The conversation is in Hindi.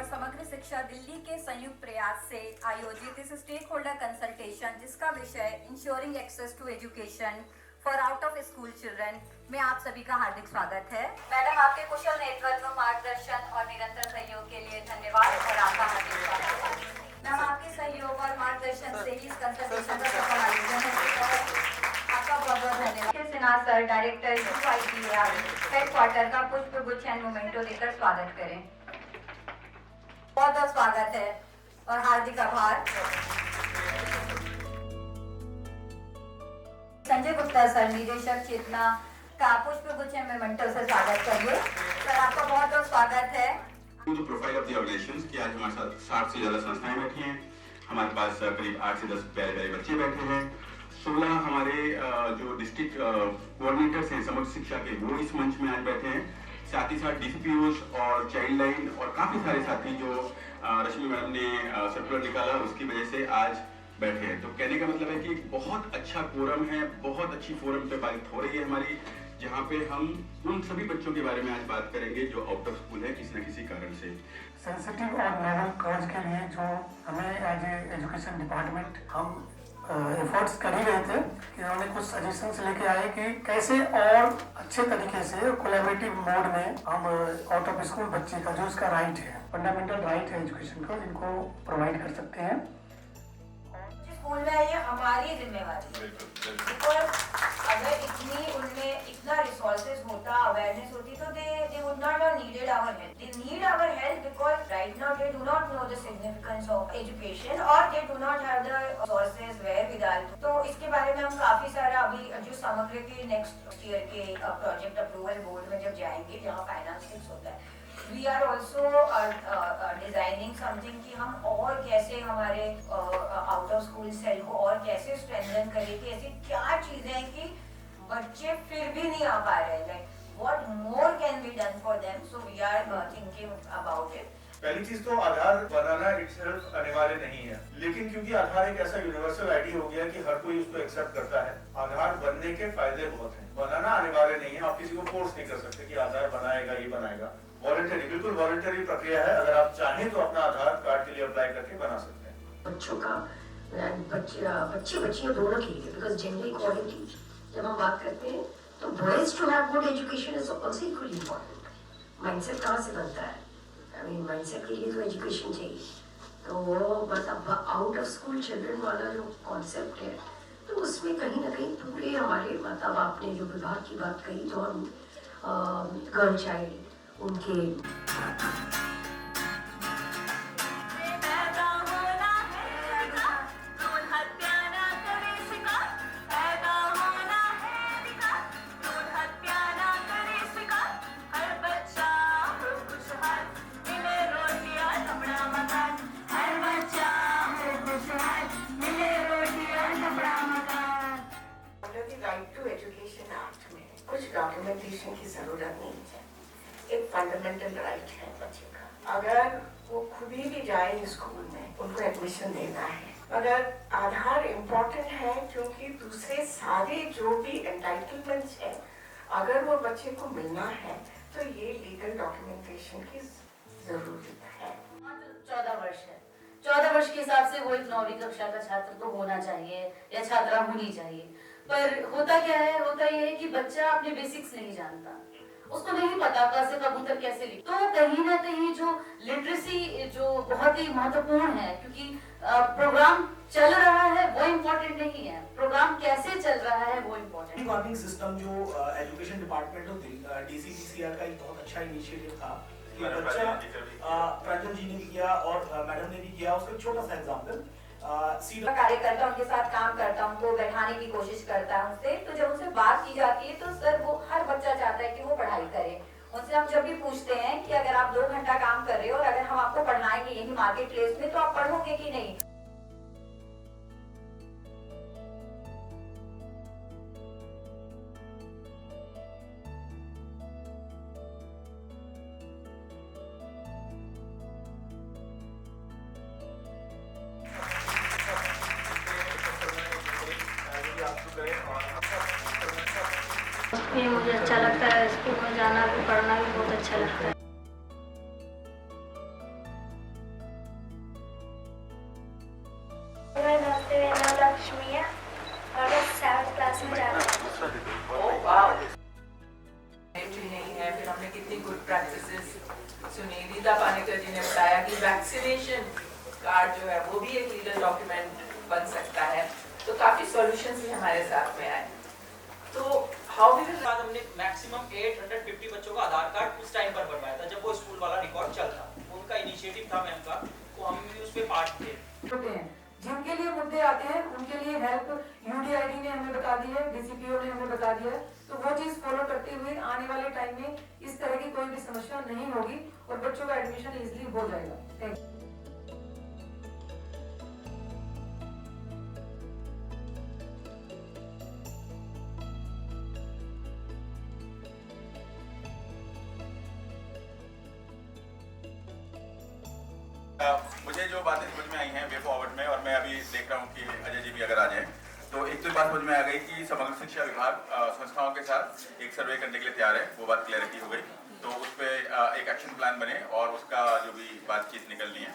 समग्र शिक्षा दिल्ली के संयुक्त प्रयास से आयोजित इस स्टेक होल्डर कंसल्टेशन जिसका विषय insuring access to education for out of school children में आप सभी का हार्दिक स्वागत है। मैडम, आपके कुशल नेतृत्व, मार्गदर्शन और निरंतर सहयोग के लिए धन्यवाद और आपका हार्दिक स्वागत है। मैम, आपके सहयोग और मार्गदर्शन से ही इस कंसल्टेशन का सफल आयोजन है। आपका बहुत बहुत धन्यवाद। Sinha sir, director UIPAR headquarter का पुष्प गुच्छ एंड मोमेंटो देकर स्वागत करें। बहुत बहुत स्वागत है और हार्दिक आभार। संजय गुप्ता सर, निदेशक चेतना का पुष्प गुच्छ एंड मोमेंटो से स्वागत करिए। सर, आपका बहुत बहुत स्वागत है। प्रोफाइल ऑफ द ऑर्गेनाइजेशंस की आज हमारे साथ 60 से ज्यादा संस्थाएं बैठी हैं। हमारे पास करीब 8 से 10 प्यारे प्यारे बच्चे बैठे हैं। 16 हमारे जो डिस्ट्रिक्ट कोऑर्डिनेटर्स हैं समग्र शिक्षा के, वो इस मंच में आज बैठे हैं। साथ ही साथ DCPOs और चाइल्ड लाइन और काफी सारे साथी जो रश्मि मैडम ने सर्कुलर निकाला उसकी वजह से आज बैठे हैं। तो कहने का मतलब है कि बहुत अच्छा फोरम है, बहुत अच्छी फोरम पे बात हो रही है हमारी, जहाँ पे हम उन सभी बच्चों के बारे में आज बात करेंगे जो आउट ऑफ स्कूल है किसी न किसी कारण से। सेंसिटिव और नोवल कॉज के लिए जो हमें एज ए एजुकेशन डिपार्टमेंट हम एफर्ट्स कर ही रहे थे कि उन्होंने कुछ सजेशंस लेके आए कि कैसे और अच्छे तरीके से कोलैबोरेटिव मोड में हम आउट ऑफ स्कूल बच्चे का जो इसका राइट है, फंडामेंटल राइट है एजुकेशन का, इनको प्रोवाइड कर सकते हैं। स्कूल में ये हमारी जिम्मेवारी है। अगर उनमें इतना रिसोर्सेज होता, अवेयरनेस होती तो they would not have needed our help. They need our help because right now they do not know the significance of education or they do not have the resources wherewithal. तो इसके बारे में हम काफी सारा अभी जो समग्र के नेक्स्ट ईयर के प्रोजेक्ट अप्रूवल बोर्ड में जब जाएंगे जहाँ फाइनेंस फिक्स होता है, we are also designing something कि हम और कैसे हमारे आउट ऑफ स्कूल सेल को और कैसे स्ट्रेंथन करें कि ऐसी क्या चीजें हैं कि बच्चे फिर भी नहीं आ पा रहे, like what more can be done for them, so we are thinking about it. पहली चीज तो आधार बनाना इटसेल्फ अनिवार्य नहीं है, लेकिन क्योंकि आधार एक ऐसा यूनिवर्सल आईडी हो गया कि हर कोई उसको एक्सेप्ट करता है, आधार बनने के फायदे बहुत हैं। बनाना अनिवार्य नहीं है, आप किसी को फोर्स नहीं कर सकते कि आधार बनाएगा ये बनाएगा। वॉलंटरी, बिल्कुल वॉलंटरी प्रक्रिया है। अगर आप चाहें तो अपना आधार कार्ड के लिए अप्लाई करके बना सकते हैं। बच्चों का बच्चियों दोनों के लिए, बिकॉज जेंडर इक्वालिटी जब हम बात करते हैं तो boys to have good education is also equally important. Mindset कहाँ से बनता है? आई मीन माइंडसेट के लिए तो एजुकेशन चाहिए। तो वो मतलब आउट ऑफ स्कूल चिल्ड्रन वाला जो कॉन्सेप्ट है, तो उसमें कहीं ना कहीं पूरे हमारे मतलब आपने जो विभाग की बात कही तो हम गर्ल चाइल्ड उनके राइट टू एजुकेशन एक्ट में कुछ डॉक्यूमेंटेशन की जरूरत नहीं है। एक फंडामेंटल राइट है बच्चे का। अगर वो खुद ही भी जाए स्कूल में, उनको एडमिशन देना है। अगर आधार इम्पोर्टेंट है क्योंकि दूसरे सारे जो भी एंटाइटलमेंट्स है, अगर वो बच्चे को मिलना है तो ये लीगल डॉक्यूमेंटेशन की जरूरत है। 14 वर्ष है, 14 वर्ष के हिसाब से वो एक 9वीं कक्षा का छात्र तो होना चाहिए या छात्रा होनी चाहिए। पर होता क्या है, होता ये है कि बच्चा अपने बेसिक्स नहीं जानता, उसको नहीं पता क से कबूतर कैसे लिख। तो कहीं ना कहीं जो लिटरेसी जो बहुत ही महत्वपूर्ण है, क्योंकि प्रोग्राम चल रहा है वो इम्पोर्टेंट नहीं है, प्रोग्राम कैसे चल रहा है वो इम्पोर्टेंट। वार्निंग सिस्टम जो एजुकेशन डिपार्टमेंट और DCPCR का एक बहुत अच्छा इनिशिएटिव था। बच्चा प्रांजल जी ने भी किया और मैडम ने भी किया। उसका एक छोटा सा एग्जाम्पल, कार्यकर्ता उनके साथ काम करता हूँ, उनको बैठाने की कोशिश करता है उनसे। तो जब उनसे बात की जाती है तो सर वो हर बच्चा चाहता है कि वो पढ़ाई करे। उनसे हम जब भी पूछते हैं कि अगर आप 2 घंटा काम कर रहे हो और अगर हम आपको पढ़ाएंगे यही मार्केट प्लेस में तो आप पढ़ोगे कि नहीं? ये मुझे अच्छा लगता है, स्कूल में जाना भी, पढ़ना भी बहुत अच्छा लगता है। हमने कितनी गुड प्रैक्टिसेस सुनी। रीता पानेकर जी ने बताया कि वैक्सीनेशन कार्ड जो है वो भी एक लीगल डॉक्यूमेंट बन सकता है। तो काफी सॉल्यूशंस भी हमारे साथ में आए। तो हाउ वी विल बाद हमने मैक्सिमम 850 बच्चों का आधार कार्ड उस टाइम पर बनवाया था जब वो स्कूल वाला रिकॉर्ड चलता। उनका इनिशिएटिव था मैम का, तो हम भी उस पे पार्ट थे। होते हैं जिनके लिए मुद्दे आते हैं उनके लिए हेल्प यूडीआईडी ने हमें बता दी है, डीसीपीओ ने हमें बता दिया है। तो वो चीज फॉलो करते हुए आने वाले टाइम में इस तरह की कोई भी समस्या नहीं होगी और बच्चों का एडमिशन इजीली हो जाएगा। Thank you. मुझे जो बातें समझ में आई हैं वे फॉरवर्ड में, और मैं अभी देख रहा हूँ कि अजय जी भी अगर आ जाएं, तो एक तो बात समझ में आ गई कि समग्र शिक्षा विभाग संस्थाओं के साथ एक सर्वे करने के लिए तैयार है। वो बात क्लैरिटी हो गई, तो उस पर एक एक्शन प्लान बने और उसका जो भी बातचीत निकलनी है।